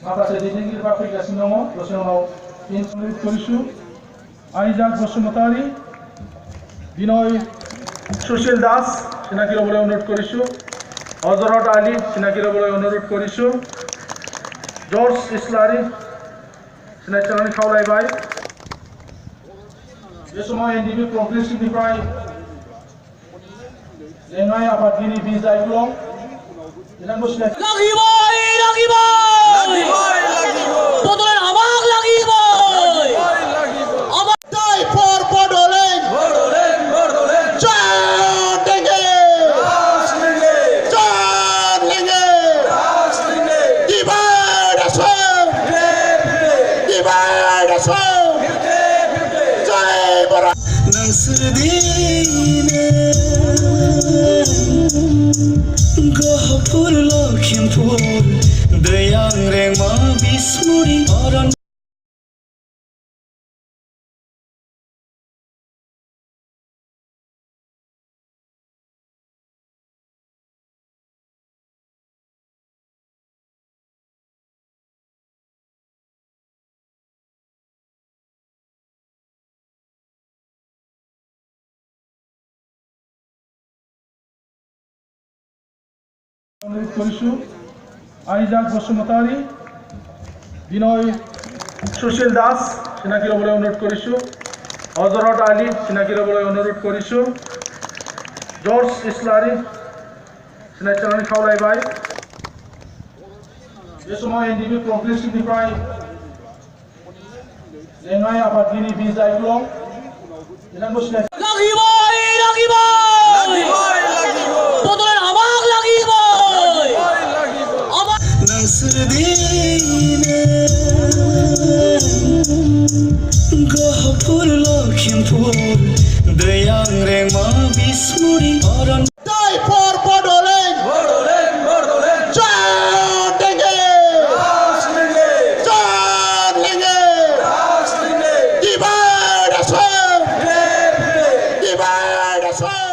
माखासे दैदेनगिरिफ्रा फैगासिनो दङ दसे उनाव इनसलिट करिसु आइजाक बसुमतारी बिनय सुशील दास चिनाकी लবলৈ অনুৰোধ কৰিছো হজরত আলী চিনাকি লবলৈ অনুৰোধ কৰিছো জর্জ ইসলারি চিনাকি চালানি খাওলাইबाय बे समाव एनडिपि प्रग्रेसिभनिफ्राय लेङाइ आफादगिरि बि जायख्लं बिथांखौ सिनायथि বদলের আমাক লাগিব আমার তাই ফর বদলেন চাঁদ লেঙ্গে চাঁদ লেঙ্গে দিবার আসো জয় বড় নসরুদ্দিনে গহপুর লখিমপুর দয়াং রেমা বিস্মুরি অরণ অনুৰোধ কৰিছো আইজাক বসুমতাৰী বিনয় সুশীল দাস চিনাকি লবলৈ অনুৰোধ কৰিছো হজরত আলী চিনাকি লবলৈ অনুৰোধ কৰিছো জর্জ ইসলারি চিনাকি চালানি খাওলাইबाय बे समाव एनडिपि प्रग्रेसिभनिफ्राय लेङाइ आफादगिरि बि जायख्लं बिथांखौ सिनायथि বদলের আমাক লাগিব নসরুদ্দিনে গহপুর লখিমপুর দয়াং রেমা বিস্মুরি অরণ তাই ফর বদলেন চাঁদ লেঙ্গে চাঁদ লেঙ্গে দিবার আসো